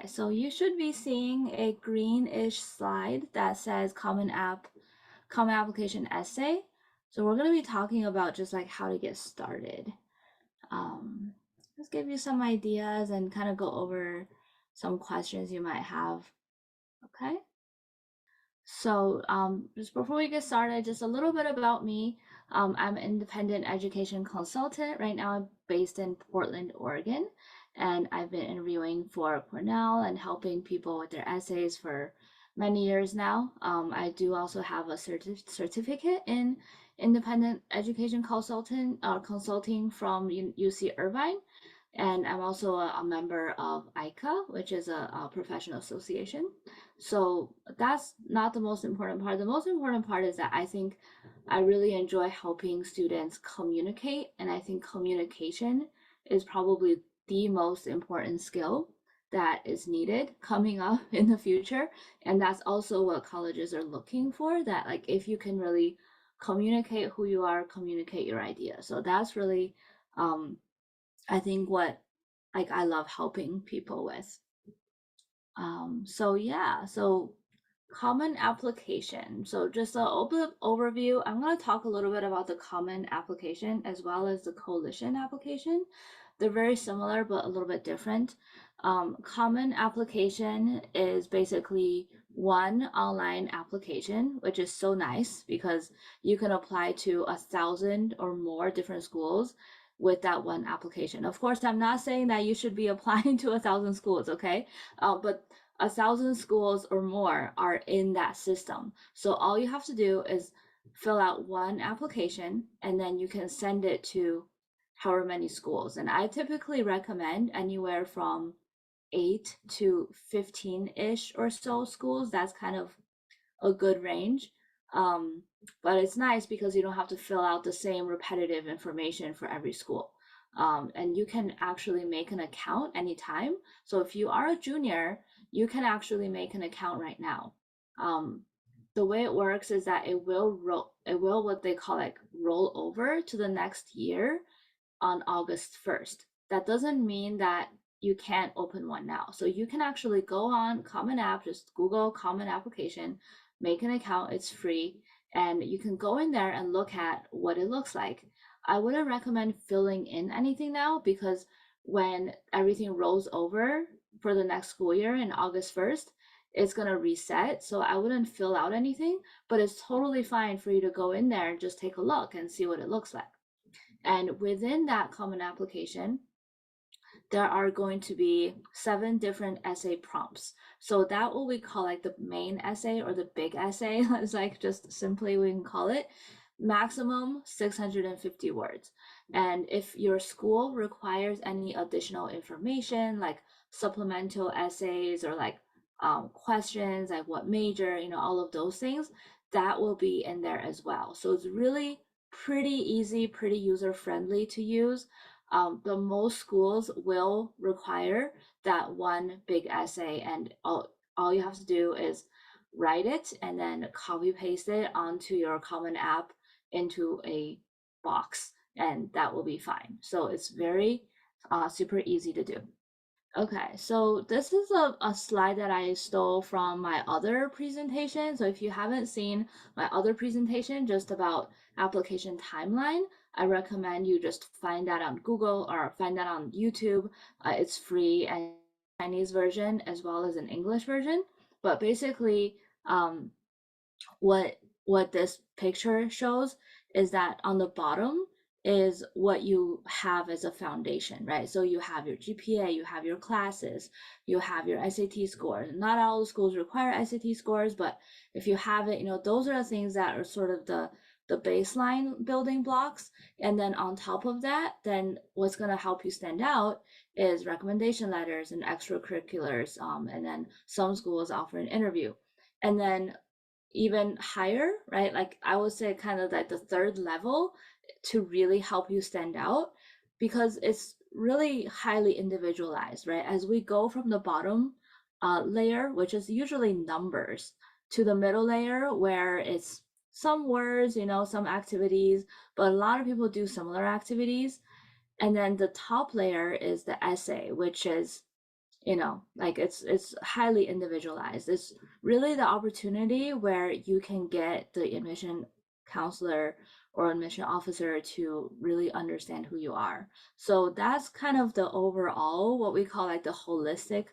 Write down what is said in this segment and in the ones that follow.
Okay, so you should be seeing a greenish slide that says common application essay. So we're going to be talking about just like how to get started. Um, let's give you some ideas and kind of go over some questions you might have. Okay. So just before we get started, just a little bit about me. I'm an independent education consultant. Right now, I'm based in Portland, Oregon, and I've been interviewing for Cornell and helping people with their essays for many years now. I do also have a certificate in independent education consulting from UC Irvine. And I'm also a member of ICA, which is a professional association. So that's not the most important part. The most important part is that I think I really enjoy helping students communicate. And I think communication is probably the most important skill that is needed coming up in the future. And that's also what colleges are looking for, that like if you can really communicate who you are, communicate your idea. So that's really I think what like I love helping people with. So yeah, so common application. So just a overview. I'm going to talk a little bit about the common application as well as the coalition application. They're very similar but a little bit different. Common application is basically one online application, which is so nice because you can apply to 1,000 or more different schools with that one application. Of course, I'm not saying that you should be applying to 1,000 schools, okay? But 1,000 schools or more are in that system. So all you have to do is fill out one application and then you can send it to however many schools. And I typically recommend anywhere from 8 to 15-ish or so schools. That's kind of a good range. But it's nice because you don't have to fill out the same repetitive information for every school. And you can actually make an account anytime. So if you are a junior, you can actually make an account right now. The way it works is that it will what they call like roll over to the next year on August 1st. That doesn't mean that you can't open one now. So you can actually go on Common App, just Google Common Application, make an account, it's free, and you can go in there and look at what it looks like. I wouldn't recommend filling in anything now because when everything rolls over for the next school year in August 1st, it's going to reset. So I wouldn't fill out anything, but it's totally fine for you to go in there and just take a look and see what it looks like. And within that common application, there are going to be 7 different essay prompts. So that what we call like the main essay or the big essay, is like just simply we can call it maximum 650 words. And if your school requires any additional information like supplemental essays or like questions like what major, all of those things, that will be in there as well. So it's really pretty easy, pretty user friendly to use. The most schools will require that one big essay, and all you have to do is write it and then copy paste it onto your Common App into a box, and that will be fine. So it's very super easy to do. Okay, so this is a slide that I stole from my other presentation. So if you haven't seen my other presentation just about application timeline, I recommend you just find that on Google or find that on YouTube. It's free and Chinese version as well as an English version. But basically, what this picture shows is that on the bottom is what you have as a foundation, right? So you have your GPA, you have your classes, you have your SAT scores. Not all the schools require SAT scores, but if you have it, those are the things that are sort of the baseline building blocks. And then on top of that, then what's going to help you stand out is recommendation letters and extracurriculars. And then some schools offer an interview. And then even higher, right? Like I would say kind of like the third level to really help you stand out, because it's really highly individualized, right? As we go from the bottom layer, which is usually numbers, to the middle layer where it's some words, some activities, but a lot of people do similar activities. And then the top layer is the essay, which is like it's highly individualized. It's really the opportunity where you can get the admission counselor or admission officer to really understand who you are. So that's kind of the overall, what we call like the holistic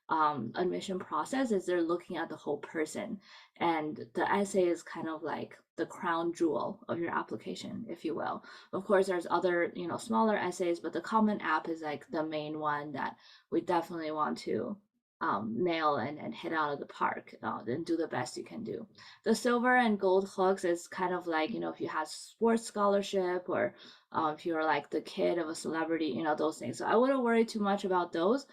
admission process, is they're looking at the whole person. And the essay is kind of like the crown jewel of your application, if you will. Of course, there's other, smaller essays, but the Common App is like the main one that we definitely want to nail and hit out of the park, and do the best you can do. The silver and gold hooks is kind of like, if you had sports scholarship, or if you're like the kid of a celebrity, those things. So I wouldn't worry too much about those.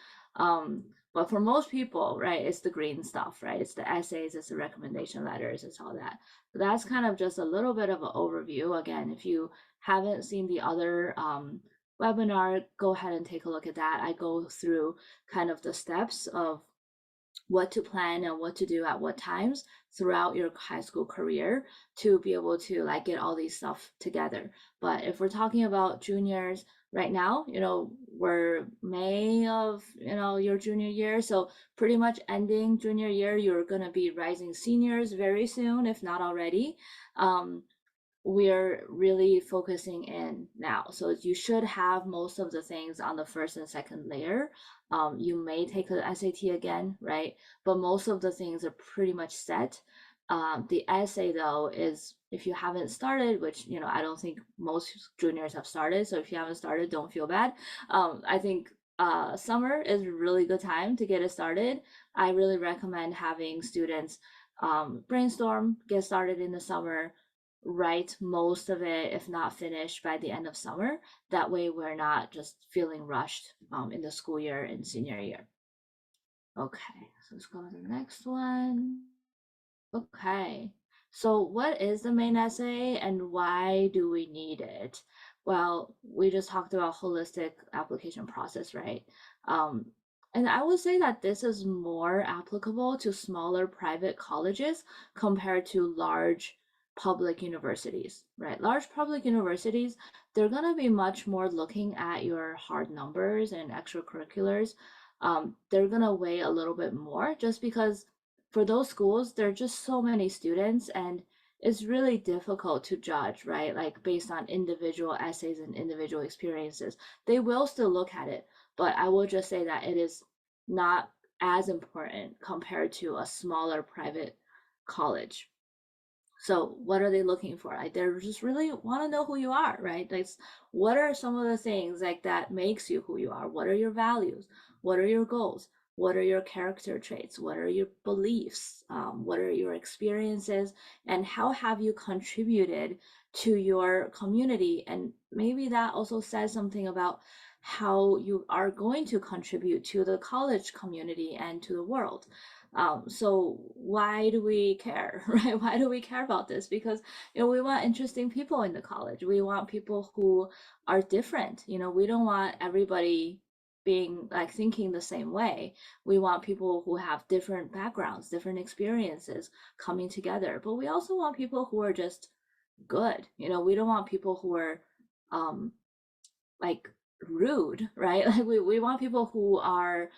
But for most people, right, it's the green stuff, right? It's the essays, it's the recommendation letters, it's all that. So that's kind of just a little bit of an overview. Again, if you haven't seen the other webinar, go ahead and take a look at that. I go through kind of the steps of what to plan and what to do at what times throughout your high school career to be able to like get all these stuff together. But if we're talking about juniors right now, we're May of, your junior year. So pretty much ending junior year, you're going to be rising seniors very soon, if not already. We're really focusing in now. So you should have most of the things on the first and second layer. You may take the SAT again, right? But most of the things are pretty much set. The essay, though, is, if you haven't started, which, I don't think most juniors have started. So if you haven't started, don't feel bad. I think summer is a really good time to get it started. I really recommend having students brainstorm, get started in the summer, write most of it, if not finished, by the end of summer. That way we're not just feeling rushed in the school year and senior year. Okay, so let's go to the next one. Okay, so what is the main essay and why do we need it? Well, we just talked about holistic application process, right? And I would say that this is more applicable to smaller private colleges compared to large public universities, right? Large public universities, they're going to be much more looking at your hard numbers and extracurriculars. They're going to weigh a little bit more, just because for those schools, there are just so many students, and it's really difficult to judge, right? Like based on individual essays and individual experiences. They will still look at it, but I will just say that it is not as important compared to a smaller private college. So what are they looking for? Like they're just really want to know who you are, right? Like what are some of the things like that makes you who you are? What are your values? What are your goals? What are your character traits? What are your beliefs? What are your experiences? And how have you contributed to your community? And maybe that also says something about how you are going to contribute to the college community and to the world. So why do we care, right? Why do we care about this? Because, we want interesting people in the college. We want people who are different. We don't want everybody being like thinking the same way. We want people who have different backgrounds, different experiences coming together. But we also want people who are just good. We don't want people who are like rude, right? Like we want people who are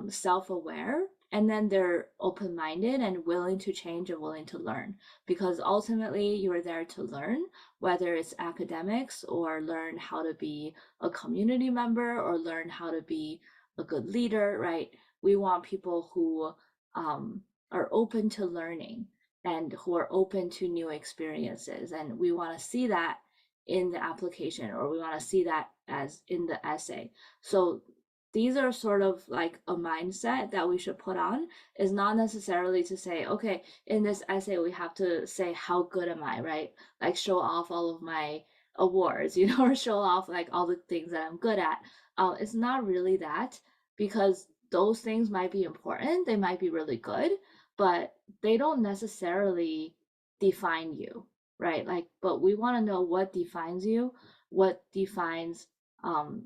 self-aware, and then they're open-minded and willing to change and willing to learn, because ultimately you're there to learn, whether it's academics or learn how to be a community member or learn how to be a good leader, right? We want people who are open to learning and who are open to new experiences, and we want to see that in the application, or we want to see that as in the essay. So these are sort of like a mindset that we should put on, is not necessarily to say, okay, in this essay we have to say how good am I, right? Like show off all of my awards, or show off like all the things that I'm good at. It's not really that, because those things might be important, they might be really good, but they don't necessarily define you, right? Like, but we want to know what defines you, what defines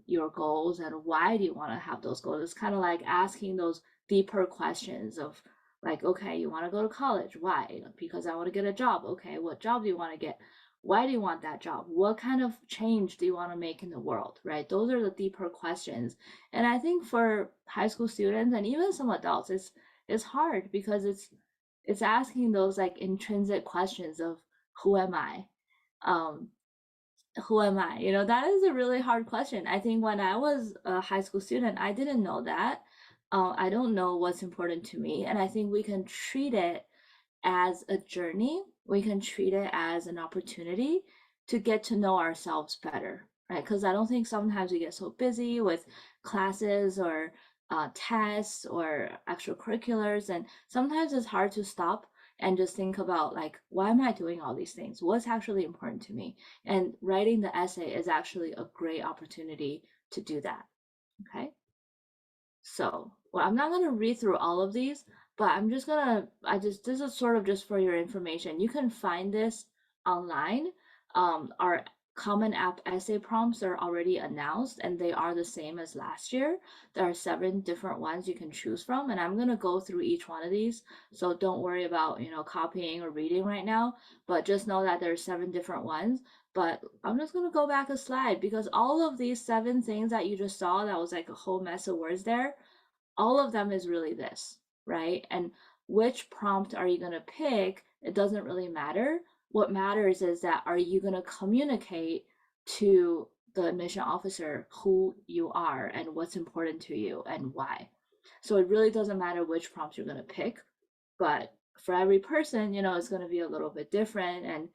your goals, and why do you want to have those goals. It's kind of like asking those deeper questions of like, okay, you want to go to college, why? Because I want to get a job. Okay, what job do you want to get? Why do you want that job? What kind of change do you want to make in the world, right? Those are the deeper questions. And I think for high school students and even some adults, it's hard because it's asking those like intrinsic questions of who am I? Um, who am I? You know, that is a really hard question. I think when I was a high school student, I didn't know that. I don't know what's important to me. And I think we can treat it as a journey. We can treat it as an opportunity to get to know ourselves better, right? Because I don't think sometimes we get so busy with classes or tests or extracurriculars, and sometimes it's hard to stop and just think about like, why am I doing all these things? What's actually important to me? And writing the essay is actually a great opportunity to do that. Okay. So, well, I'm not going to read through all of these, but this is sort of just for your information. You can find this online. Our Common App essay prompts are already announced and they are the same as last year. There are 7 different ones you can choose from, and I'm going to go through each one of these. So don't worry about, copying or reading right now, but just know that there's 7 different ones. But I'm just gonna go back a slide because all of these 7 things that you just saw, that was like a whole mess of words there, all of them is really this, right? And which prompt are you gonna pick? It doesn't really matter. What matters is that are you gonna communicate to the admission officer who you are and what's important to you and why. So it really doesn't matter which prompt you're gonna pick, but for every person, it's going to be a little bit different. And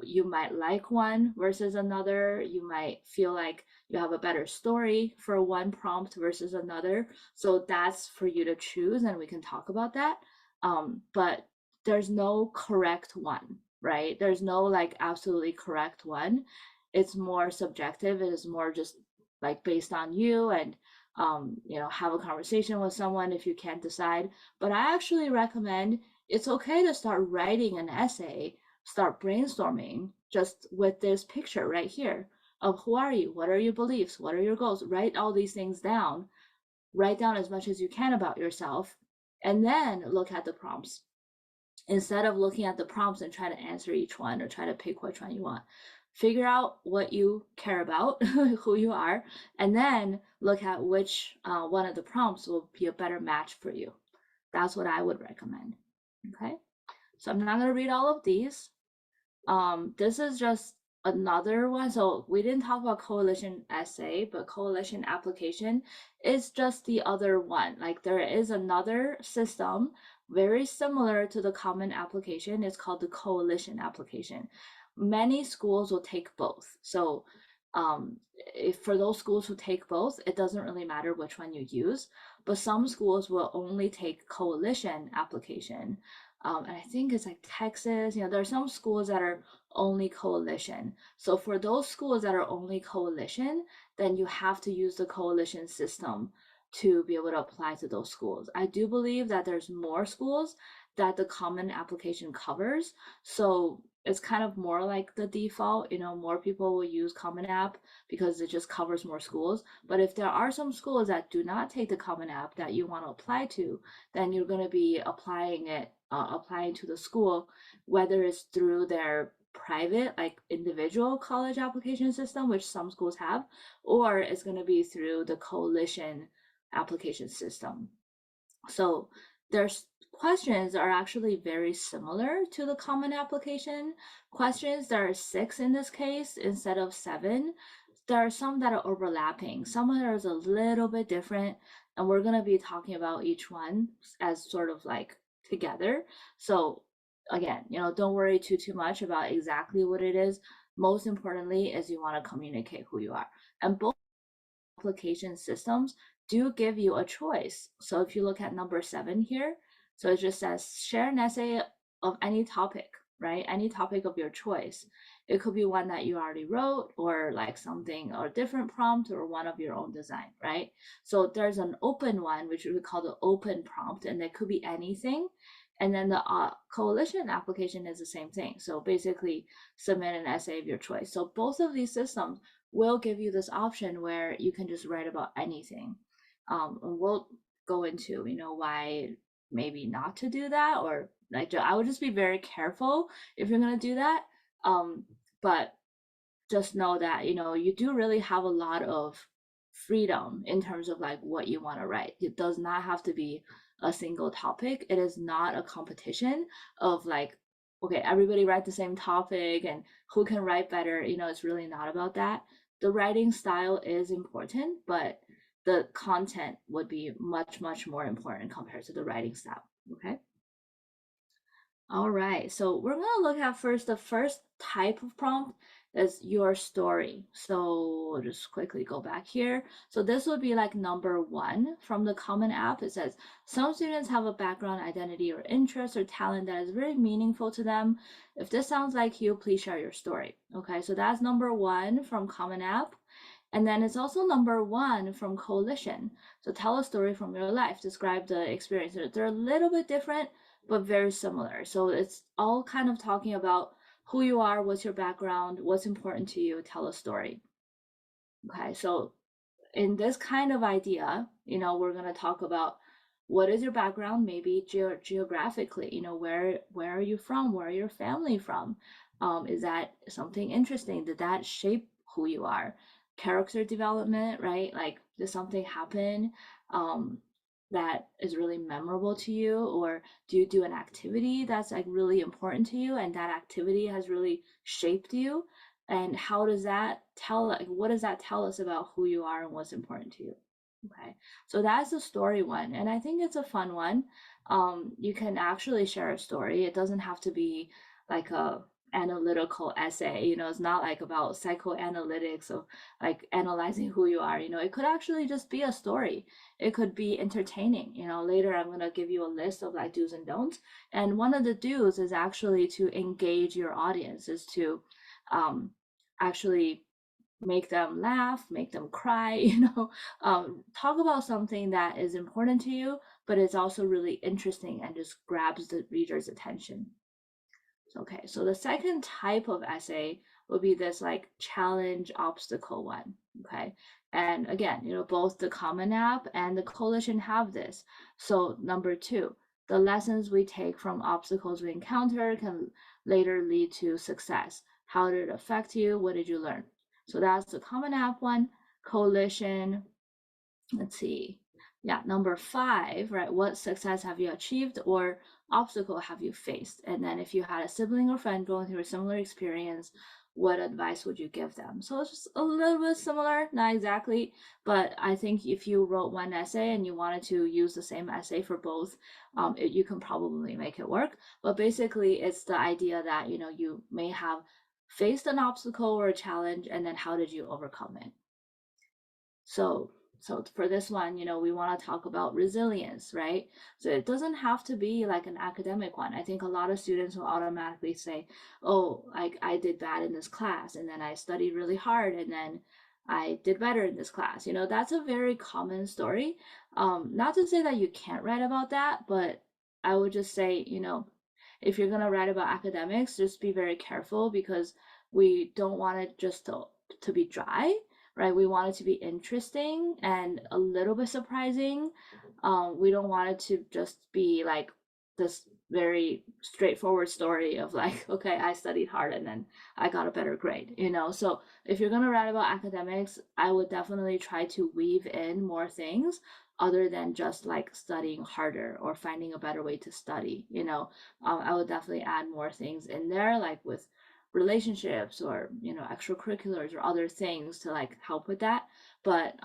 you might like one versus another. You might feel like you have a better story for one prompt versus another. So that's for you to choose, and we can talk about that. But there's no correct one, right? There's no like absolutely correct one. It's more subjective. It is more just like based on you and have a conversation with someone if you can't decide. But I actually recommend it's okay to start writing an essay, start brainstorming just with this picture right here of who are you, what are your beliefs, what are your goals. Write all these things down, write down as much as you can about yourself, and then look at the prompts. Instead of looking at the prompts and try to answer each one or try to pick which one you want, figure out what you care about, who you are, and then look at which one of the prompts will be a better match for you. That's what I would recommend. Okay, so I'm not going to read all of these. This is just another one. So we didn't talk about coalition essay, but coalition application is just the other one. Like there is another system very similar to the common application. It's called the coalition application. Many schools will take both. So if for those schools who take both, it doesn't really matter which one you use, but some schools will only take coalition application. And I think it's like Texas, there are some schools that are only coalition. So for those schools that are only coalition, then you have to use the coalition system to be able to apply to those schools. I do believe that there's more schools that the common application covers. So it's kind of more like the default, more people will use Common App because it just covers more schools. But if there are some schools that do not take the Common App that you want to apply to, then you're going to be applying to the school, whether it's through their private, like individual college application system, which some schools have, or it's going to be through the coalition application system. So there's questions are actually very similar to the common application questions. There are 6 in this case instead of 7. There are some that are overlapping. Some are a little bit different, and we're going to be talking about each one as sort of like together. So again, don't worry too much about exactly what it is. Most importantly is you want to communicate who you are. And both application systems do give you a choice. So if you look at number 7 here, so it just says share an essay of any topic, right? Any topic of your choice. It could be one that you already wrote or like something or different prompt or one of your own design, right? So there's an open one, which we call the open prompt, and it could be anything. And then the coalition application is the same thing. So basically submit an essay of your choice. So both of these systems will give you this option where you can just write about anything. And we'll go into, why maybe not to do that, or like I would just be very careful if you're going to do that. but just know that, you do really have a lot of freedom in terms of like what you want to write. It does not have to be a single topic. It is not a competition of like, okay, everybody write the same topic and who can write better. It's really not about that. The writing style is important, but the content would be much, much more important compared to the writing style. Okay. All right, so we're gonna look at first the first type of prompt is your story. So we'll just quickly go back here. So this would be like number one from the Common App. It says some students have a background, identity, or interest or talent that is very meaningful to them. If this sounds like you, please share your story. Okay, so that's number one from Common App. And then it's also number one from Coalition. So tell a story from your life, describe the experience. They're a little bit different, but very similar. So it's all kind of talking about who you are, what's your background, what's important to you, tell a story. Okay, so in this kind of idea, we're going to talk about what is your background, maybe geographically, where are you from? Where are your family from? Is that something interesting? Did that shape who you are? Character development, right? Like, did something happen um, that is really memorable to you? Or do you do an activity that's like really important to you and that activity has really shaped you? And how does that tell, like, what does that tell us about who you are and what's important to you? Okay, so that's the story one, and I think it's a fun one. You can actually share a story. It doesn't have to be like a analytical essay. It's not like about psychoanalytics or like analyzing who you are. It could actually just be a story. It could be entertaining. Later I'm gonna give you a list of like do's and don'ts, and one of the do's is actually to engage your audience, is to um, actually make them laugh, make them cry, talk about something that is important to you, but it's also really interesting and just grabs the reader's attention. Okay, so the second type of essay would be this like challenge obstacle one. Okay, and again, both the Common App and the Coalition have this. So number two, the lessons we take from obstacles we encounter can later lead to success. How did it affect you? What did you learn? So that's the Common App one. Coalition, let's see. Yeah, number five, right? What success have you achieved or obstacle have you faced? And then if you had a sibling or friend going through a similar experience, what advice would you give them? So it's just a little bit similar, not exactly, but I think if you wrote one essay and you wanted to use the same essay for both, you can probably make it work. But basically, it's the idea that you may have faced an obstacle or a challenge, and then how did you overcome it? So for this one, we want to talk about resilience, right? So it doesn't have to be like an academic one. I think a lot of students will automatically say, oh, like I did bad in this class and then I studied really hard and then I did better in this class. That's a very common story. Not to say that you can't write about that, but I would just say, if you're going to write about academics, just be very careful because we don't want it just to be dry, right? We want it to be interesting and a little bit surprising. We don't want it to just be like this very straightforward story of like, okay, I studied hard and then I got a better grade, So if you're gonna write about academics, I would definitely try to weave in more things other than just like studying harder or finding a better way to study, I would definitely add more things in there, like with relationships or extracurriculars or other things to like help with that. But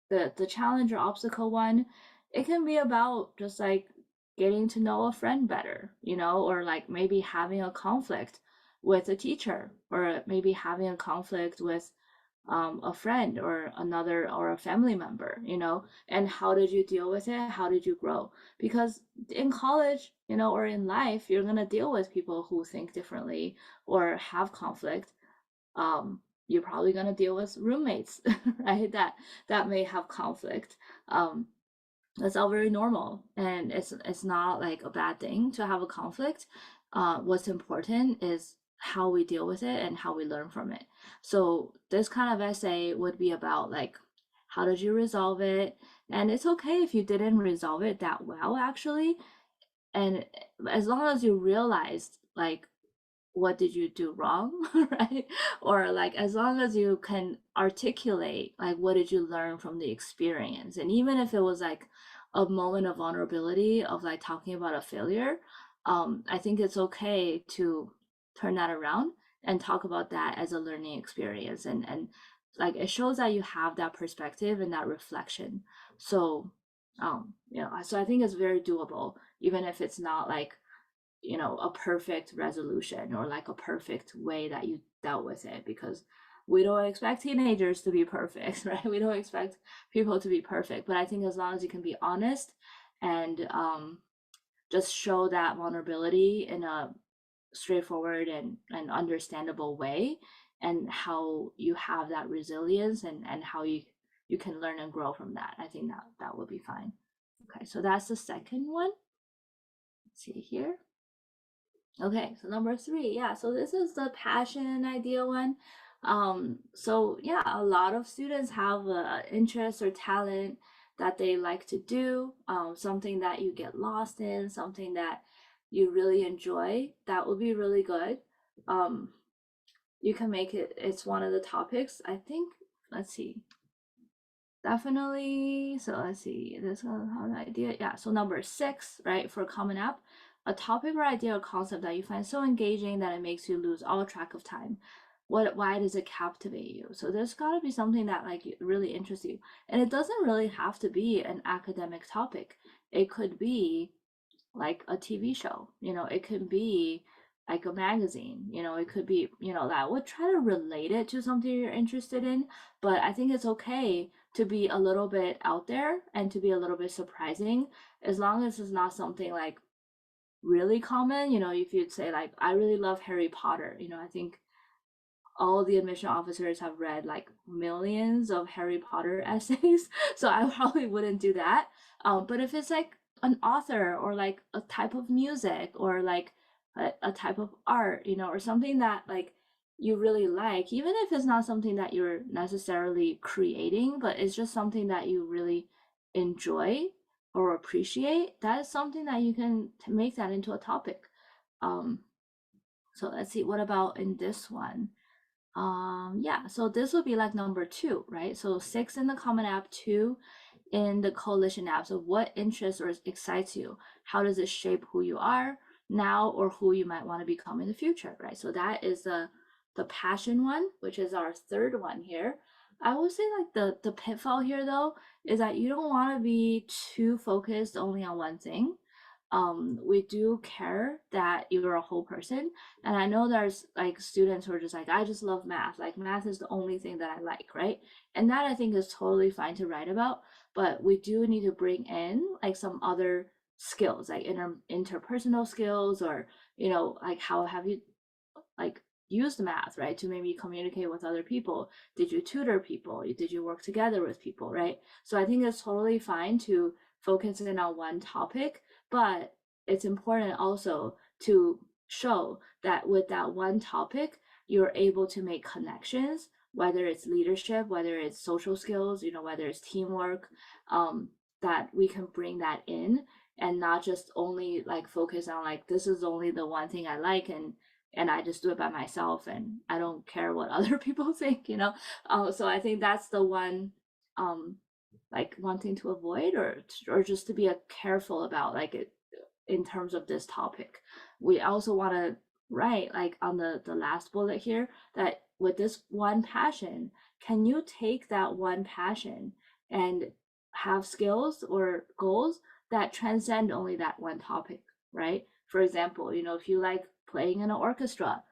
the challenge or obstacle one, it can be about just like getting to know a friend better, or like maybe having a conflict with a teacher, or maybe having a conflict with a friend or another or a family member, and how did you deal with it? How did you grow? Because in college, or in life, you're going to deal with people who think differently or have conflict. You're probably going to deal with roommates, right? That may have conflict. That's all very normal, and it's not like a bad thing to have a conflict. What's important is how we deal with it and how we learn from it. So this kind of essay would be about like, how did you resolve it? And it's okay if you didn't resolve it that well, actually. And as long as you realized like what did you do wrong, right? Or like as long as you can articulate like what did you learn from the experience, and even if it was like a moment of vulnerability of like talking about a failure, I think it's okay to turn that around and talk about that as a learning experience, and like it shows that you have that perspective and that reflection. So so I think it's very doable, even if it's not like a perfect resolution or like a perfect way that you dealt with it, because we don't expect teenagers to be perfect, right? We don't expect people to be perfect, but I think as long as you can be honest and just show that vulnerability in a straightforward and understandable way, and how you have that resilience, and how you can learn and grow from that, I think that would be fine. Okay, so that's the second one. Let's see here. Okay, so number three, yeah, so this is the passion and idea one. So yeah, a lot of students have a interest or talent that they like to do, something that you get lost in, something that you really enjoy. That would be really good. Um, you can make it's one of the topics, I think. Let's see. Definitely. So let's see. This is an idea. Yeah. So number six, right, for Common App, a topic or idea or concept that you find so engaging that it makes you lose all track of time. Why does it captivate you? So there's got to be something that like really interests you, and it doesn't really have to be an academic topic. It could be like a TV show, it could be like a magazine, it could be, that would try to relate it to something you're interested in. But I think it's okay to be a little bit out there and to be a little bit surprising, as long as it's not something like really common. If you'd say like, I really love Harry Potter, I think all the admission officers have read like millions of Harry Potter essays, so I probably wouldn't do that. But if it's like an author or like a type of music or like a type of art, or something that like you really like, even if it's not something that you're necessarily creating, but it's just something that you really enjoy or appreciate, that is something that you can make that into a topic. Um, so let's see, what about in this one? Yeah, so this would be like number two, right? So six in the Common App, two in the Coalition App. So what interests or excites you? How does it shape who you are now or who you might want to become in the future, right? So that is the passion one, which is our third one here. I would say like the pitfall here though is that you don't want to be too focused only on one thing. We do care that you're a whole person, and I know there's like students who are just like, I just love math, like math is the only thing that I like, right? And that I think is totally fine to write about, but we do need to bring in like some other skills, like interpersonal skills, or like how have you like used math, right, to maybe communicate with other people? Did you tutor people? Did you work together with people, right? So I think it's totally fine to focus in on one topic, but it's important also to show that with that one topic, you're able to make connections, whether it's leadership, whether it's social skills, whether it's teamwork, that we can bring that in, and not just only like focus on like, this is only the one thing I like, and I just do it by myself and I don't care what other people think, so I think that's the one, like wanting to avoid, or just to be careful about like it in terms of this topic. We also want to write like on the last bullet here, that with this one passion, can you take that one passion and have skills or goals that transcend only that one topic, right? For example, if you like playing in an orchestra,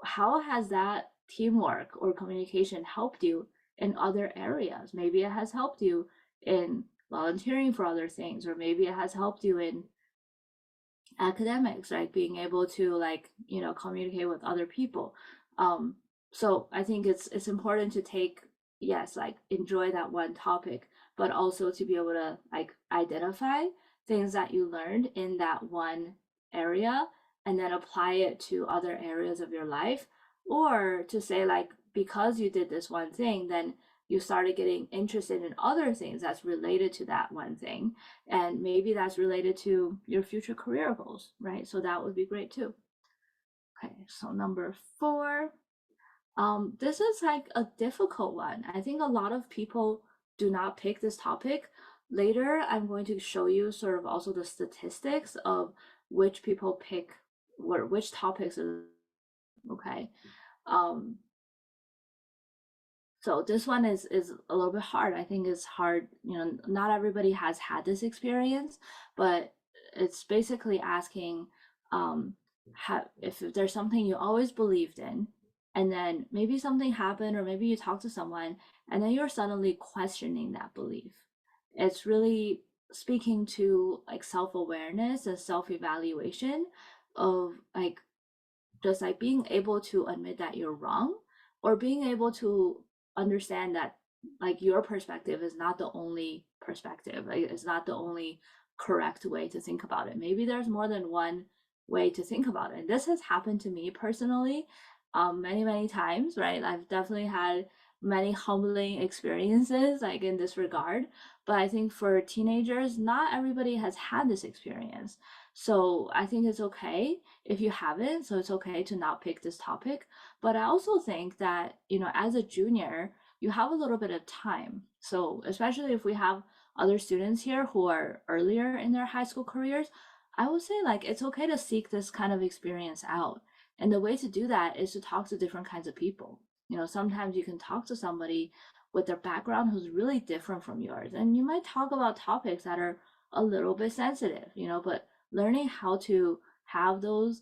how has that teamwork or communication helped you in other areas? Maybe it has helped you in volunteering for other things, or maybe it has helped you in academics, right? Being able to like, communicate with other people. So I think it's important to take, yes, like enjoy that one topic, but also to be able to like identify things that you learned in that one area and then apply it to other areas of your life. Or to say like, because you did this one thing, then you started getting interested in other things that's related to that one thing, and maybe that's related to your future career goals, right? So that would be great too. Okay, so number 4. This is like a difficult one. I think a lot of people do not pick this topic. Later, I'm going to show you sort of also the statistics of which people pick or which topics is okay. Um, so this one is a little bit hard. I think it's hard, not everybody has had this experience, but it's basically asking if there's something you always believed in, and then maybe something happened, or maybe you talk to someone, and then you're suddenly questioning that belief. It's really speaking to like self-awareness and self-evaluation of like just like being able to admit that you're wrong, or being able to understand that like your perspective is not the only perspective, like it's not the only correct way to think about it. Maybe there's more than one way to think about it, and this has happened to me personally many times, right? I've definitely had many humbling experiences like in this regard, but I think for teenagers, not everybody has had this experience. So I think it's okay if you haven't, so it's okay to not pick this topic. But I also think that, as a junior, you have a little bit of time. So especially if we have other students here who are earlier in their high school careers, I would say like it's okay to seek this kind of experience out. And the way to do that is to talk to different kinds of people. Sometimes you can talk to somebody with their background who's really different from yours, and you might talk about topics that are a little bit sensitive, but learning how to have those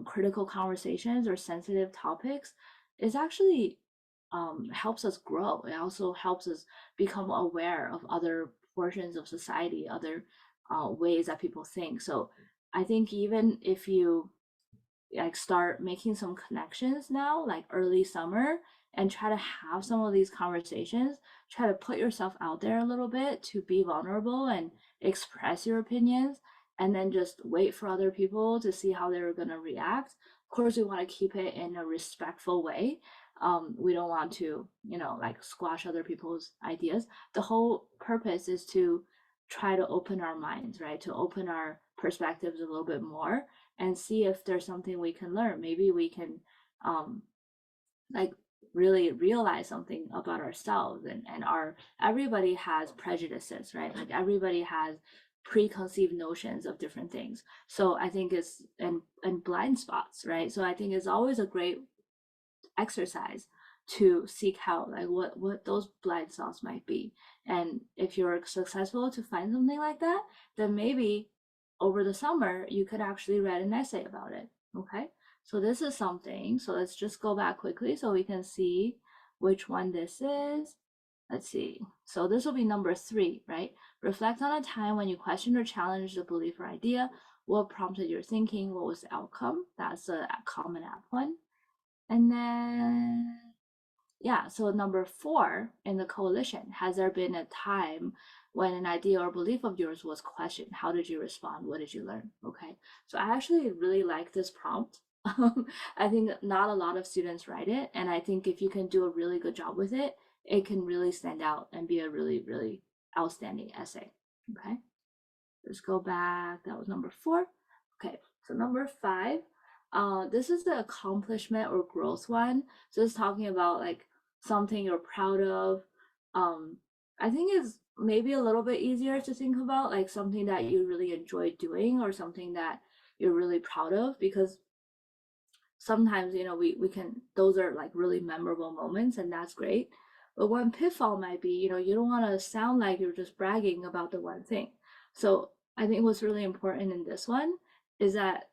critical conversations or sensitive topics is actually helps us grow. It also helps us become aware of other portions of society, other ways that people think. So I think even if you like start making some connections now, like early summer, and try to have some of these conversations, try to put yourself out there a little bit to be vulnerable and express your opinions, and then just wait for other people to see how they're going to react. Of course, we want to keep it in a respectful way. We don't want to, like squash other people's ideas. The whole purpose is to try to open our minds, right? To open our perspectives a little bit more and see if there's something we can learn. Maybe we can like really realize something about ourselves, and our everybody has prejudices, right? Like everybody has preconceived notions of different things. So I think it's and blind spots, right? So I think it's always a great exercise to seek out like what those blind spots might be. And if you're successful to find something like that, then maybe over the summer you could actually write an essay about it. Okay, so this is something. So let's just go back quickly so we can see which one this is. Let's see. So this will be number 3, right? Reflect on a time when you questioned or challenged a belief or idea. What prompted your thinking? What was the outcome? That's a common app one. And then, yeah, so number 4 in the coalition, has there been a time when an idea or belief of yours was questioned? How did you respond? What did you learn? Okay, so I actually really like this prompt. I think not a lot of students write it, and I think if you can do a really good job with it, it can really stand out and be a really outstanding essay. Okay, let's go back. That was number 4. Okay, so number 5. This is the accomplishment or growth one. So it's talking about like something you're proud of. I think it's maybe a little bit easier to think about like something that you really enjoy doing, or something that you're really proud of, because sometimes we can, those are like really memorable moments, and that's great. But one pitfall might be, you don't want to sound like you're just bragging about the one thing. So I think what's really important in this one is that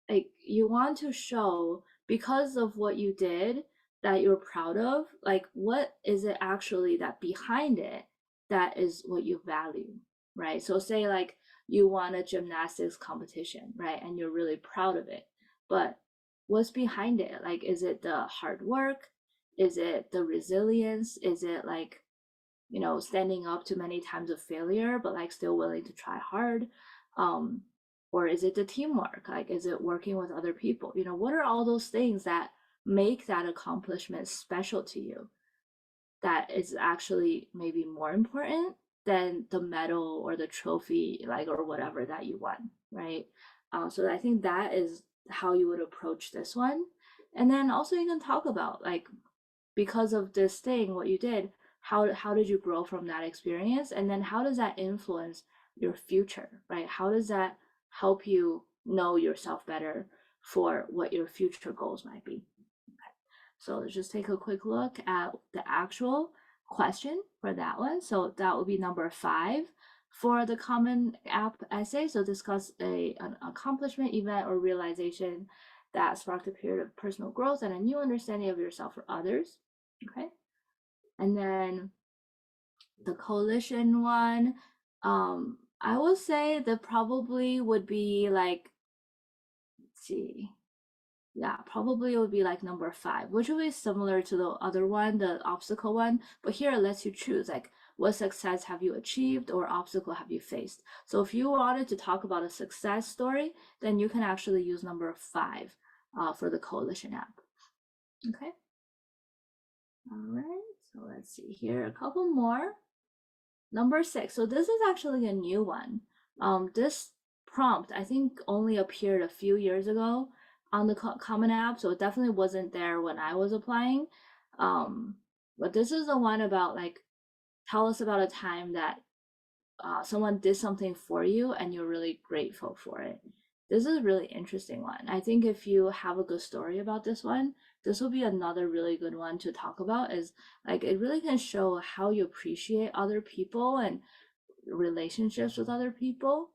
like you want to show, because of what you did that you're proud of, like what is it actually that behind it that is what you value, right? So say like you won a gymnastics competition, right, and you're really proud of it, but what's behind it? Like, is it the hard work? Is it the resilience? Is it like, standing up to many times of failure, but like still willing to try hard? Um, or is it the teamwork? Like, is it working with other people? What are all those things that make that accomplishment special to you, that is actually maybe more important than the medal or the trophy, like, or whatever that you won, right? So I think that is how you would approach this one. And then also you can talk about like, because of this thing, what you did, how did you grow from that experience? And then how does that influence your future, right? How does that help you know yourself better for what your future goals might be? Okay. So let's just take a quick look at the actual question for that one. So that would be number 5 for the common app essay. So discuss an accomplishment, event, or realization that sparked a period of personal growth and a new understanding of yourself or others. Okay. And then the coalition one, I will say that probably would be like, let's see, yeah, probably it would be like number 5, which would be similar to the other one, the obstacle one. But here it lets you choose like, what success have you achieved or obstacle have you faced? So if you wanted to talk about a success story, then you can actually use number 5 for the coalition app. Okay. All right. So let's see here, a couple more. Number 6. So this is actually a new one. This prompt, I think, only appeared a few years ago on the Common App, so it definitely wasn't there when I was applying. But this is the one about like, tell us about a time that someone did something for you and you're really grateful for it. This is a really interesting one. I think if you have a good story about this one, this will be another really good one to talk about. Is like, it really can show how you appreciate other people and relationships with other people,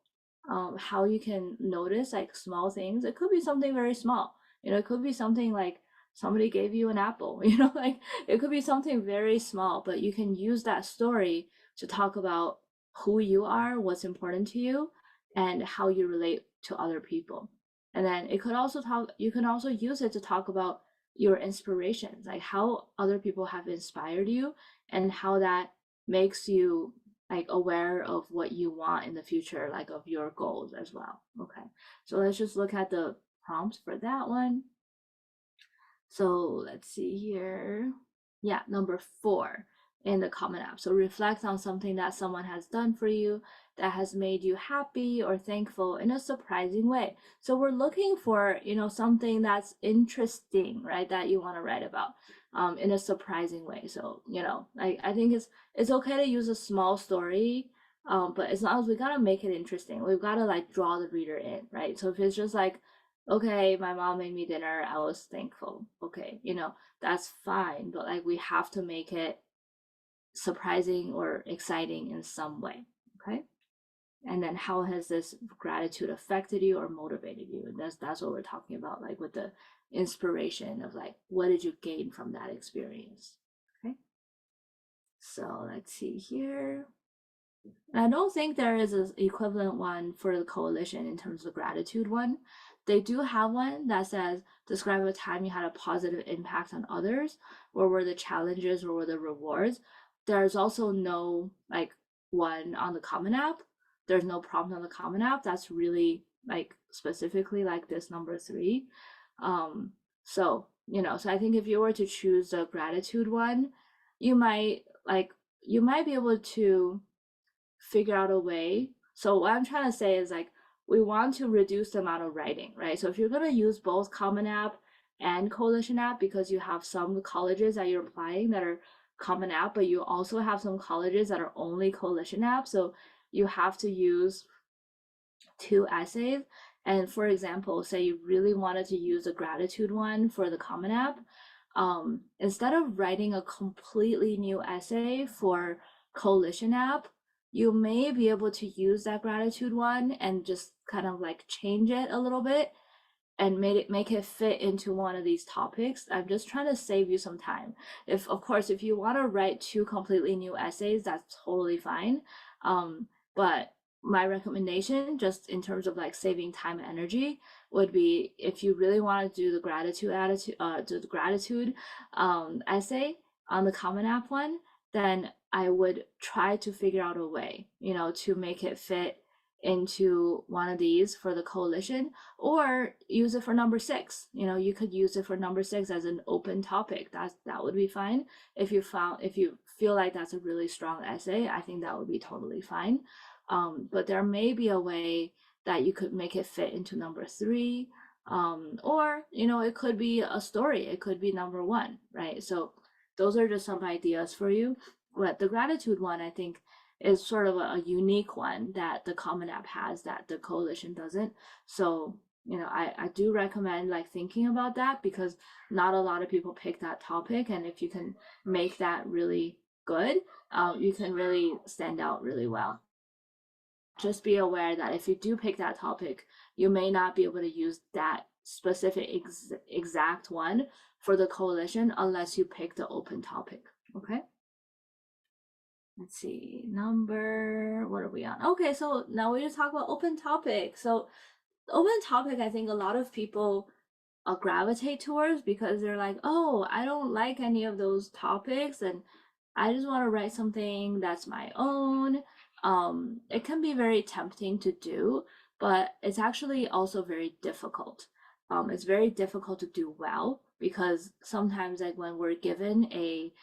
how you can notice like small things. It could be something very small, it could be something like somebody gave you an apple, like it could be something very small, but you can use that story to talk about who you are, what's important to you, and how you relate to other people. And then you can also use it to talk about your inspirations, like how other people have inspired you and how that makes you like aware of what you want in the future, like of your goals as well. Okay, so let's just look at the prompts for that one. So let's see here. Yeah, number 4 in the Common App. So reflect on something that someone has done for you that has made you happy or thankful in a surprising way. So we're looking for, something that's interesting, right? That you want to write about in a surprising way. So, I think it's okay to use a small story, but as long as we gotta make it interesting, we've got to like draw the reader in, right? So if it's just like, okay, my mom made me dinner, I was thankful. Okay, that's fine, but like we have to make it surprising or exciting in some way. Okay. And then how has this gratitude affected you or motivated you? And that's what we're talking about, like with the inspiration of like, what did you gain from that experience? Okay. So let's see here. And I don't think there is an equivalent one for the coalition in terms of gratitude one. They do have one that says, describe a time you had a positive impact on others. What were the challenges? What were the rewards? There's also no like one on the Common App. There's no prompt on the Common App. That's really like specifically like this number 3. So, so I think if you were to choose the gratitude one, you might be able to figure out a way. So what I'm trying to say is like, we want to reduce the amount of writing, right? So if you're going to use both Common App and Coalition App, because you have some colleges that you're applying that are Common App, but you also have some colleges that are only Coalition App, so you have to use 2 essays. And for example, say you really wanted to use a gratitude one for the Common App, instead of writing a completely new essay for Coalition App, you may be able to use that gratitude one and just kind of like change it a little bit and make it fit into one of these topics. I'm just trying to save you some time. Of course, if you want to write 2 completely new essays, that's totally fine. But my recommendation, just in terms of like saving time and energy, would be, if you really want to do the gratitude essay on the Common App one, then I would try to figure out a way, to make it fit into one of these for the coalition, or use it for number 6. You could use it for number 6 as an open topic. That would be fine. If you feel like that's a really strong essay, I think that would be totally fine. But there may be a way that you could make it fit into number 3. Or it could be a story, it could be number one, right? So those are just some ideas for you. But the gratitude one, I think, is sort of a unique one that the Common App has that the coalition doesn't. So I do recommend like thinking about that, because not a lot of people pick that topic, and if you can make that really good, you can really stand out really well. Just be aware that if you do pick that topic, you may not be able to use that specific exact one for the coalition unless you pick the open topic. Okay. Let's see. What are we on? Okay, so now we just talk about open topic. So open topic, I think a lot of people gravitate towards, because they're like, oh, I don't like any of those topics, and I just want to write something that's my own. It can be very tempting to do, but it's actually also very difficult. It's very difficult to do well, because sometimes, like, when we're given a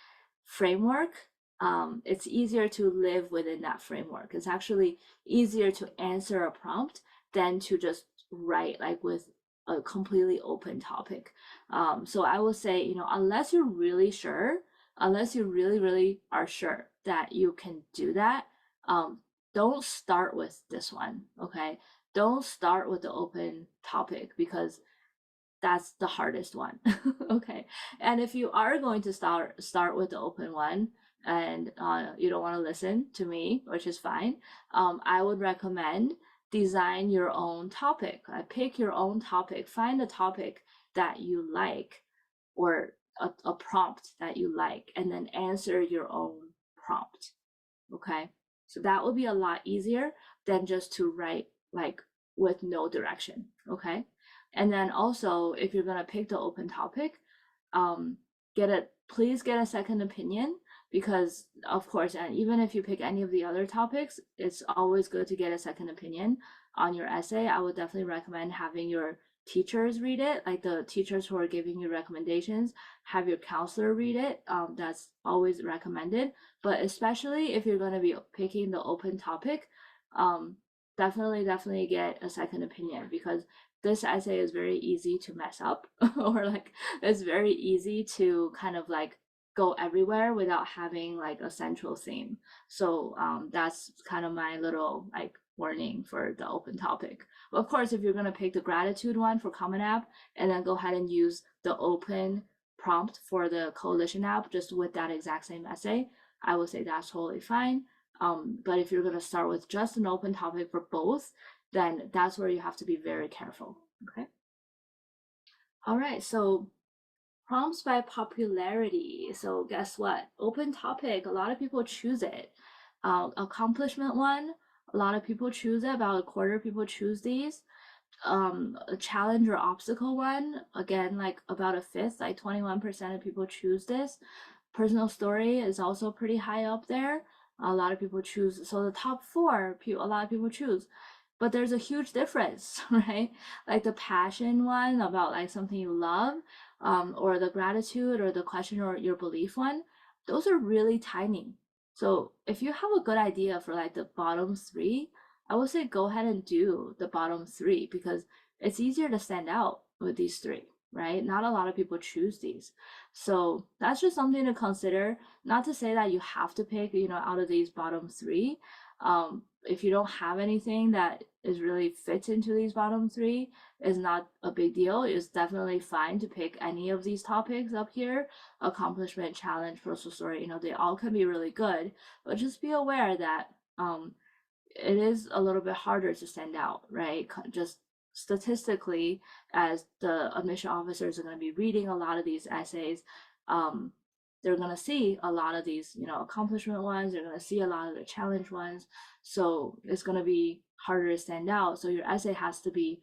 framework, it's easier to live within that framework. It's actually easier to answer a prompt than to just write like with a completely open topic. So I will say, unless you're really sure, unless you really, really are sure that you can do that, don't start with this one, okay? Don't start with the open topic, because that's the hardest one. Okay. And if you are going to start with the open one, and you don't want to listen to me, which is fine, I would recommend design your own topic. Pick your own topic. Find a topic that you like, or a prompt that you like, and then answer your own prompt. Okay. So that would be a lot easier than just to write like with no direction. Okay. And then also, if you're going to pick the open topic, um, please get a second opinion, because of course, and even if you pick any of the other topics, it's always good to get a second opinion on your essay. I would definitely recommend having your teachers read it, like the teachers who are giving you recommendations, have your counselor read it. That's always recommended. But especially if you're going to be picking the open topic, definitely get a second opinion, because this essay is very easy to mess up, or like it's very easy to kind of like go everywhere without having like a central theme. So that's kind of my little like warning for the open topic. But of course, if you're going to pick the gratitude one for Common App, and then go ahead and use the open prompt for the coalition app just with that exact same essay, I would say that's totally fine. But if you're going to start with just an open topic for both, then that's where you have to be very careful. Okay. All right. So prompts by popularity. So guess what? Open topic. A lot of people choose it. Accomplishment one. A lot of people choose it. About a quarter of people choose these. A challenge or obstacle one. Again, like about a fifth, like 21% of people choose this. Personal story is also pretty high up there. A lot of people choose. So the top four, a lot of people choose. But there's a huge difference, right? Like the passion one about like something you love, or the gratitude or the question or your belief one, those are really tiny. So if you have a good idea for like the bottom three, I would say go ahead and do the bottom three, because it's easier to stand out with these three, right? Not a lot of people choose these. So that's just something to consider. Not to say that you have to pick, out of these bottom three. If you don't have anything that is really fits into these bottom three, is not a big deal. It's definitely fine to pick any of these topics up here. Accomplishment, challenge, personal story, they all can be really good, but just be aware that it is a little bit harder to stand out, right? Just statistically, as the admission officers are going to be reading a lot of these essays, they're going to see a lot of these, accomplishment ones. They're going to see a lot of the challenge ones. So it's going to be harder to stand out. So your essay has to be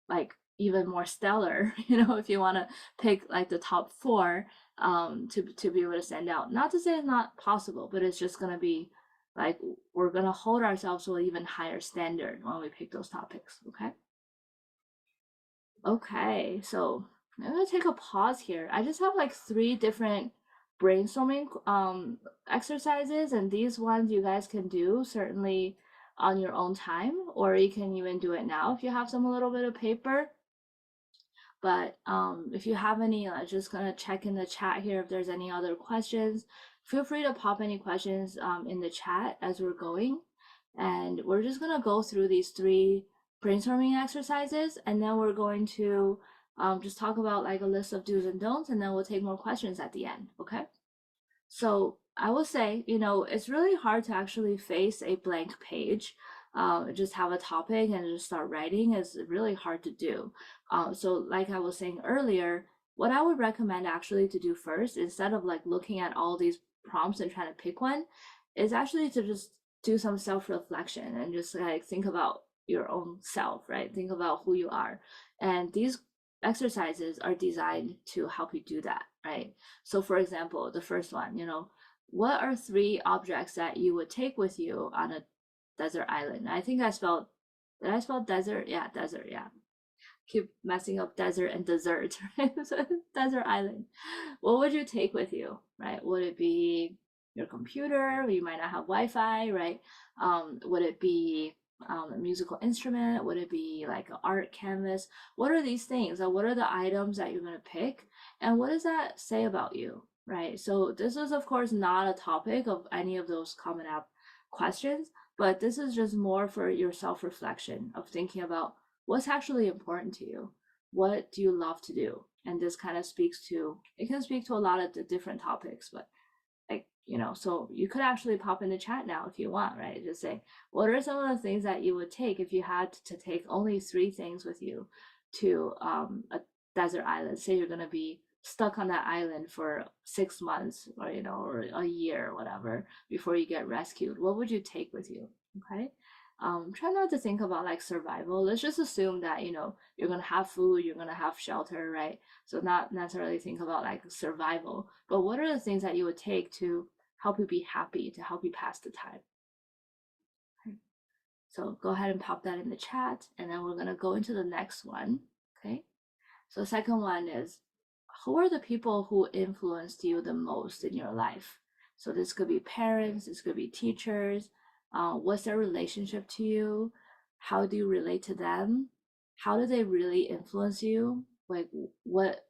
like even more stellar, if you want to pick like the top four, to be able to stand out. Not to say it's not possible, but it's just going to be like, we're going to hold ourselves to an even higher standard when we pick those topics. Okay, so I'm gonna take a pause here. I just have like 3 different brainstorming exercises, and these ones you guys can do certainly on your own time, or you can even do it now if you have some a little bit of paper. But if you have any, just gonna check in the chat here if there's any other questions. Feel free to pop any questions in the chat as we're going. And we're just gonna go through these 3 brainstorming exercises, and then we're going to just talk about like a list of do's and don'ts, and then we'll take more questions at the end, okay? So I will say, it's really hard to actually face a blank page. Just have a topic and just start writing is really hard to do. So like I was saying earlier, what I would recommend actually to do first, instead of like looking at all these prompts and trying to pick one, is actually to just do some self-reflection and just like think about your own self, right? Think about who you are. And these exercises are designed to help you do that, right? So for example, the first one, what are 3 objects that you would take with you on a desert island? I think did I spell desert? Yeah, desert, yeah. Keep messing up desert and dessert, right? So desert island. What would you take with you, right? Would it be your computer? You might not have Wi-Fi, right? Would it be a musical instrument? Would it be like an art canvas? What are these things? What are the items that you're gonna pick? And what does that say about you, right? So this is of course not a topic of any of those Common App questions, but this is just more for your self-reflection of thinking about what's actually important to you. What do you love to do? And this kind of it can speak to a lot of the different topics, but so you could actually pop in the chat now if you want, right? Just say, what are some of the things that you would take if you had to take only 3 things with you to a desert island? Say you're going to be stuck on that island for 6 months or a year or whatever before you get rescued. What would you take with you? Okay. Try not to think about like survival. Let's just assume that you're gonna have food, you're gonna have shelter, right? So not necessarily think about like survival, but what are the things that you would take to help you be happy, to help you pass the time? Okay. So go ahead and pop that in the chat, and then we're gonna go into the next one. Okay. So the second one is, who are the people who influenced you the most in your life? So this could be parents, this could be teachers. What's their relationship to you? How do you relate to them? How do they really influence you? Like what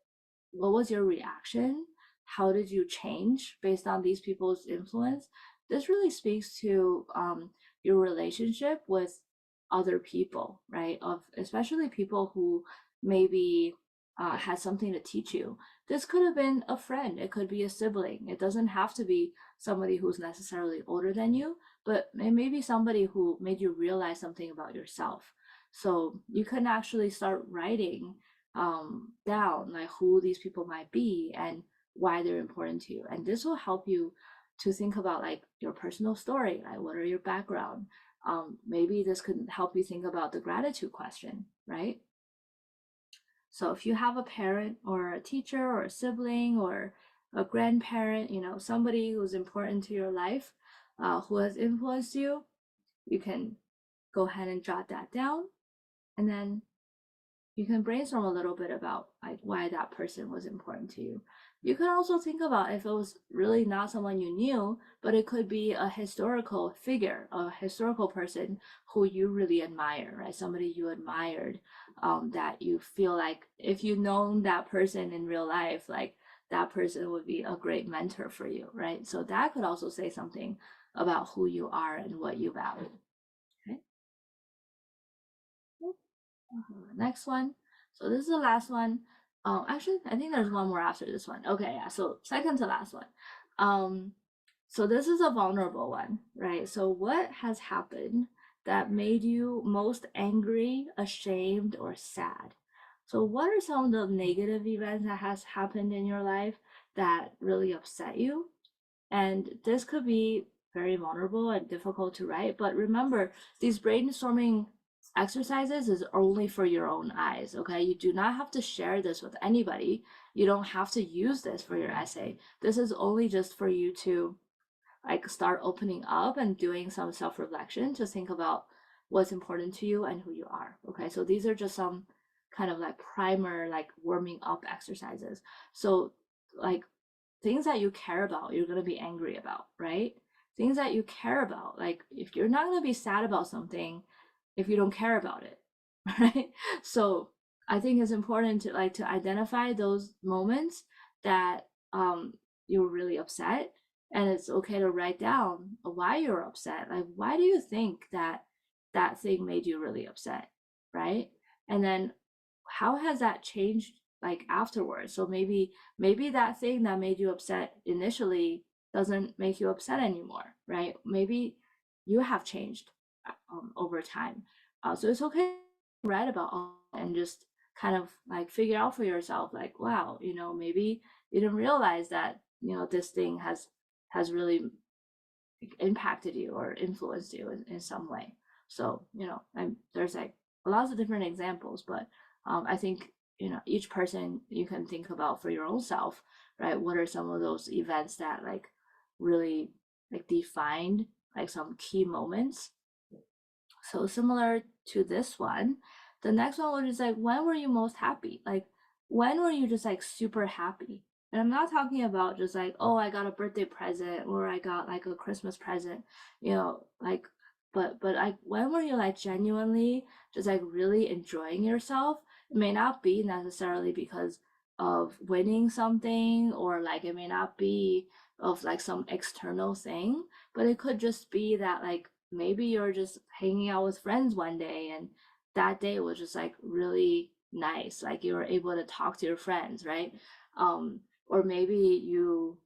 was your reaction? How did you change based on these people's influence? This really speaks to your relationship with other people, right? Of especially people who maybe had something to teach you. This could have been a friend, it could be a sibling. It doesn't have to be somebody who's necessarily older than you, but it may be somebody who made you realize something about yourself. So you can actually start writing down like who these people might be and why they're important to you. And this will help you to think about like your personal story, like what are your background. Maybe this could help you think about the gratitude question, right? So if you have a parent or a teacher or a sibling or a grandparent, somebody who's important to your life, who has influenced you, you can go ahead and jot that down, and then you can brainstorm a little bit about like why that person was important to you. You can also think about if it was really not someone you knew, but it could be a historical figure, a historical person who you really admire, right? Somebody you admired, that you feel like if you known that person in real life, like that person would be a great mentor for you, right? So that could also say something about who you are and what you value. Okay. Next one. So this is the last one. Actually, I think there's one more after this one. Okay, yeah. So second to last one. So this is a vulnerable one, right? So what has happened that made you most angry, ashamed, or sad? So what are some of the negative events that has happened in your life that really upset you? And this could be very vulnerable and difficult to write, but remember, these brainstorming exercises is only for your own eyes, okay? You do not have to share this with anybody. You don't have to use this for your essay. This is only just for you to like start opening up and doing some self-reflection to think about what's important to you and who you are, okay? So these are just some kind of like primer, like warming up exercises. So like things that you care about, you're going to be angry about, right? Things that you care about, like if you're not going to be sad about something if you don't care about it, right? So I think it's important to like to identify those moments that you're really upset, and it's okay to write down why you're upset. Like, why do you think that that thing made you really upset, right? And then how has that changed like afterwards? So maybe that thing that made you upset initially doesn't make you upset anymore, right? Maybe you have changed over time. So it's okay to write about all and just kind of like figure out for yourself, like, wow, maybe you didn't realize that this thing has really impacted you or influenced you in some way. So there's like lots of different examples, but I think each person you can think about for your own self, right? What are some of those events that like really like defined like some key moments? So similar to this one, the next one was just like, when were you most happy? Like, when were you just like super happy? And I'm not talking about just like, oh, I got a birthday present or I got like a Christmas present, like, but like, when were you like genuinely just like really enjoying yourself? It may not be necessarily because of winning something, or like it may not be of like some external thing, but it could just be that like maybe you're just hanging out with friends one day and that day was just like really nice, like you were able to talk to your friends, right? Or maybe you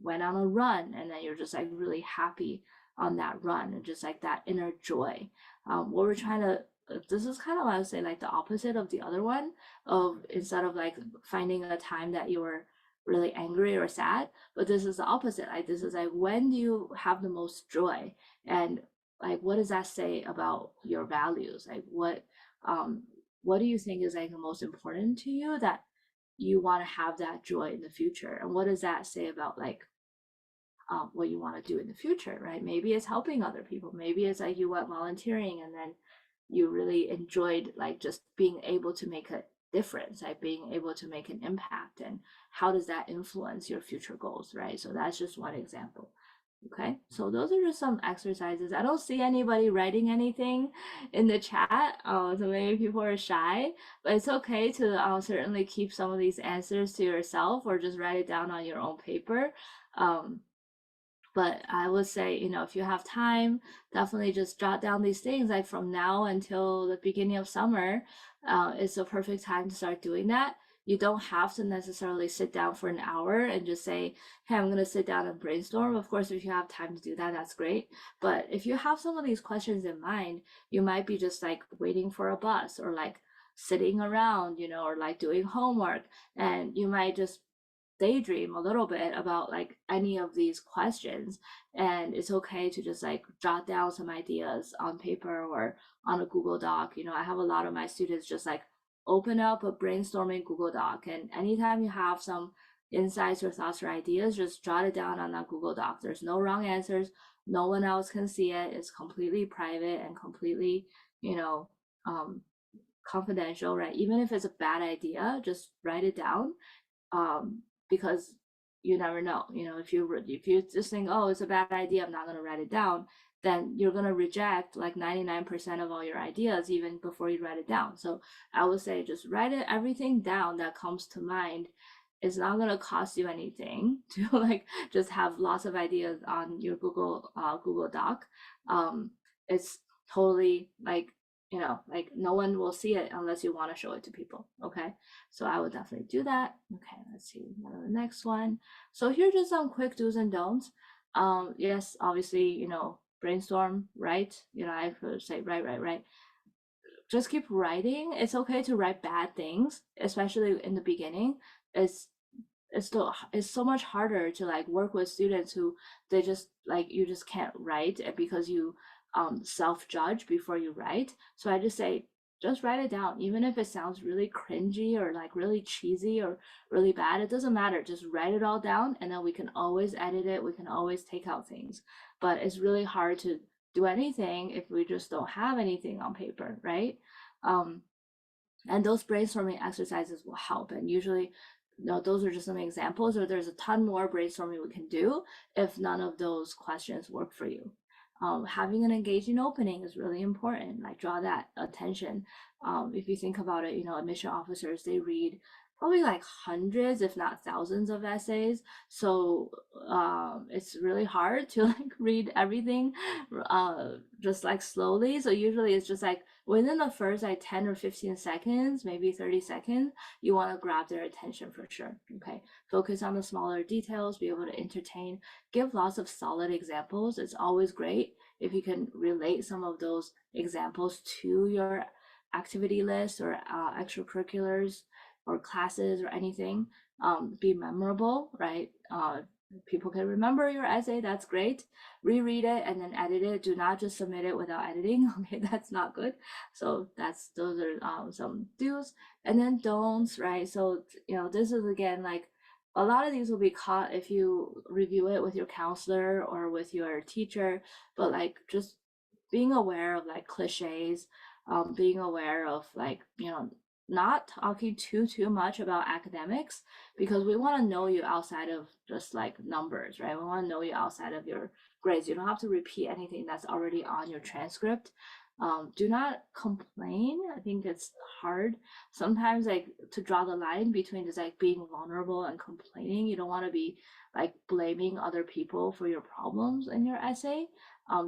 went on a run and then you're just like really happy on that run, and just like that inner joy. What we're trying to This is kind of, I would say, like the opposite of the other one, of instead of like finding a time that you were really angry or sad, but this is the opposite. Like this is like, when do you have the most joy? And like, what does that say about your values? Like um what do you think is like the most important to you, that you want to have that joy in the future? And what does that say about like what you want to do in the future, right? Maybe it's helping other people. Maybe it's like you went volunteering and then you really enjoyed like just being able to make a difference, like being able to make an impact. And how does that influence your future goals, right? So that's just one example. Okay, so those are just some exercises. I don't see anybody writing anything in the chat, so maybe people are shy, but it's okay to certainly keep some of these answers to yourself or just write it down on your own paper. Um, but I would say, if you have time, definitely just jot down these things. Like from now until the beginning of summer, it's a perfect time to start doing that. You don't have to necessarily sit down for an hour and just say, hey, I'm going to sit down and brainstorm. Of course, if you have time to do that, that's great. But if you have some of these questions in mind, you might be just like waiting for a bus, or like sitting around, or like doing homework, and you might just daydream a little bit about like any of these questions. And it's okay to just like jot down some ideas on paper or on a Google Doc. I have a lot of my students just like open up a brainstorming Google Doc, and anytime you have some insights or thoughts or ideas, just jot it down on that Google Doc. There's no wrong answers. No one else can see it. It's completely private and completely, you know, um, confidential, right? Even if it's a bad idea, just write it down, because you never know. If you just think, oh, it's a bad idea, I'm not going to write it down, then you're going to reject like 99% of all your ideas even before you write it down. So I would say just write everything down that comes to mind. It's not going to cost you anything to like just have lots of ideas on your Google Doc. It's totally like, like no one will see it unless you want to show it to people. Okay, so I would definitely do that. Okay, let's see the next one. So here's just some quick do's and don'ts. Yes, obviously, brainstorm, write. I could say write. Just keep writing. It's okay to write bad things, especially in the beginning. It's it's so much harder to like work with students who they just like, you just can't write because you self-judge before you write. So I just say, just write it down, even if it sounds really cringy or like really cheesy or really bad. It doesn't matter, just write it all down, and then we can always edit it, we can always take out things. But it's really hard to do anything if we just don't have anything on paper, right? And those brainstorming exercises will help. And usually, those are just some examples, or there's a ton more brainstorming we can do if none of those questions work for you. Having an engaging opening is really important. Like draw that attention. If you think about it, admission officers, they read probably like hundreds, if not thousands of essays. So it's really hard to like read everything just like slowly. So usually it's just like within the first like 10 or 15 seconds, maybe 30 seconds, you want to grab their attention for sure. Okay. Focus on the smaller details, be able to entertain, give lots of solid examples. It's always great if you can relate some of those examples to your activity list or extracurriculars or classes or anything. Be memorable, right? People can remember your essay. That's great. Reread it and then edit it. Do not just submit it without editing. Okay, that's not good. So those are some do's and then don'ts, right? So this is again like a lot of these will be caught if you review it with your counselor or with your teacher, but like just being aware of like cliches, being aware of like not talking too much about academics, because we want to know you outside of just like numbers, right? We want to know you outside of your grades. You don't have to repeat anything that's already on your transcript. Do not complain. I think it's hard sometimes like to draw the line between just like being vulnerable and complaining. You don't want to be like blaming other people for your problems in your essay.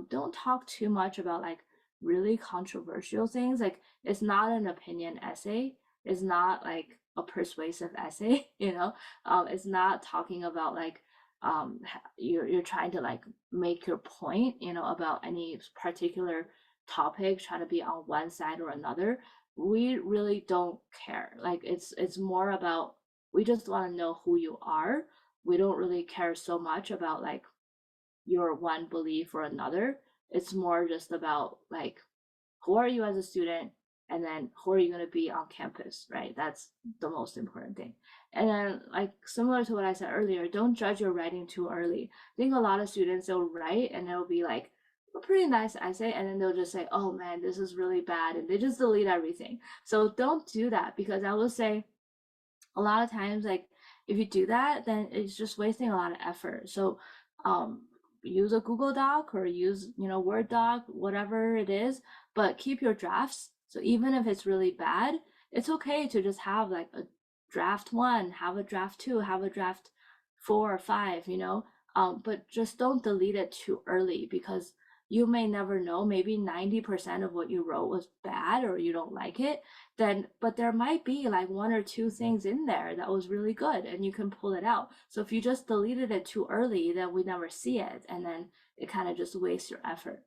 Don't talk too much about like really controversial things. Like it's not an opinion essay. It's not like a persuasive essay, it's not talking about like you're trying to like make your point, about any particular topic, trying to be on one side or another. We really don't care. Like it's more about we just want to know who you are. We don't really care so much about like your one belief or another. It's more just about like who are you as a student, and then who are you going to be on campus, right? That's the most important thing. And then like similar to what I said earlier, don't judge your writing too early. I think a lot of students, they'll write and it'll be like a pretty nice essay, and then they'll just say, oh man, this is really bad, and they just delete everything. So don't do that, because I will say a lot of times like if you do that, then it's just wasting a lot of effort. So use a Google Doc or use Word doc, whatever it is, but keep your drafts. So even if it's really bad, it's okay to just have like a draft 1, have a draft 2, have a draft 4 or 5, but just don't delete it too early, because you may never know, maybe 90% of what you wrote was bad or you don't like it, but there might be like 1 or 2 things in there that was really good and you can pull it out. So if you just deleted it too early, then we never see it, and then it kind of just wastes your effort.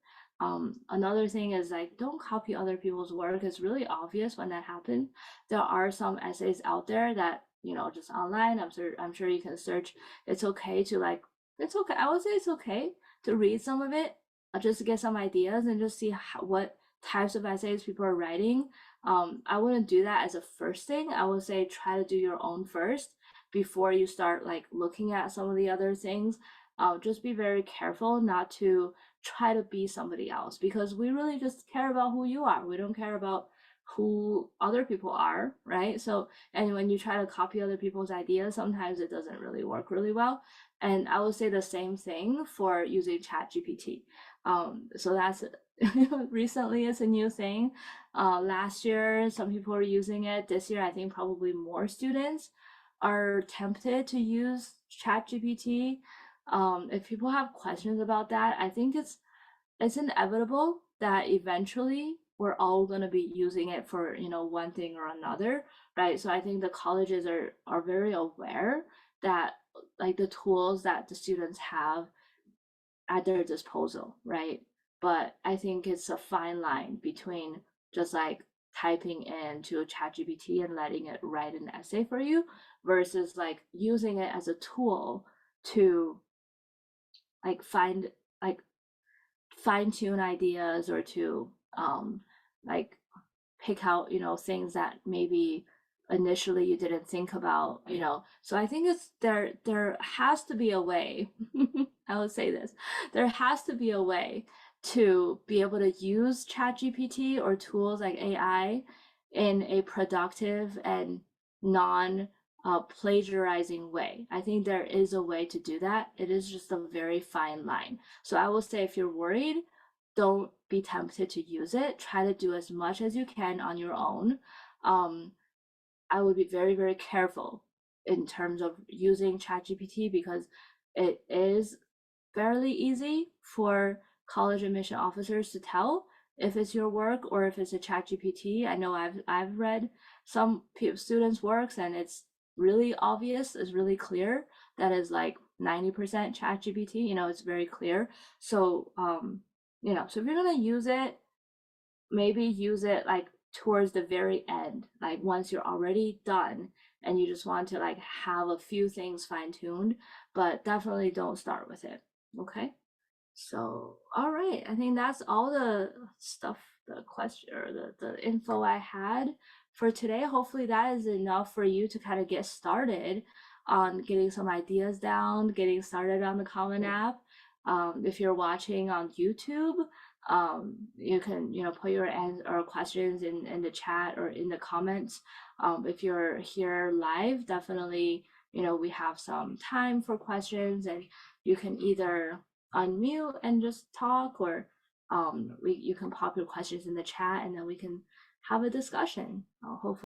Another thing is like don't copy other people's work. It's really obvious when that happens. There are some essays out there that just online, I'm sure you can search. It's okay to like, it's okay, I would say it's okay to read some of it, just to get some ideas and just see what types of essays people are writing. I wouldn't do that as a first thing. I would say try to do your own first before you start like looking at some of the other things. Just be very careful not to try to be somebody else, because we really just care about who you are. We don't care about who other people are, right? So, and when you try to copy other people's ideas, sometimes it doesn't really work really well. And I would say the same thing for using ChatGPT. So that's recently it's a new thing. Last year, some people were using it. This year, I think probably more students are tempted to use ChatGPT. If people have questions about that, I think it's inevitable that eventually we're all going to be using it for one thing or another, right? So I think the colleges are very aware that like the tools that the students have at their disposal, right? But I think it's a fine line between just like typing into ChatGPT and letting it write an essay for you versus like using it as a tool to like fine tune ideas, or to like pick out things that maybe initially you didn't think about. So I think it's there has to be a way. I would say this, there has to be a way to be able to use ChatGPT or tools like AI in a productive and non plagiarizing way. I think there is a way to do that. It is just a very fine line. So I will say if you're worried, don't be tempted to use it. Try to do as much as you can on your own. Um, I would be very, very careful in terms of using ChatGPT because it is fairly easy for college admission officers to tell if it's your work or if it's a ChatGPT. I know I've read some students' works and it's really obvious, it's really clear that is like 90% ChatGPT. It's very clear. So so if you're gonna use it, maybe use it like towards the very end, like once you're already done and you just want to like have a few things fine-tuned, but definitely don't start with it. Okay. So, all right, I think that's all the stuff, the question or the info I had for today. Hopefully that is enough for you to kind of get started on getting some ideas down, getting started on the Common App. If you're watching on YouTube, you can, put your or questions in the chat or in the comments. If you're here live, definitely, we have some time for questions and you can either unmute and just talk, or you can pop your questions in the chat and then we can have a discussion. Hopefully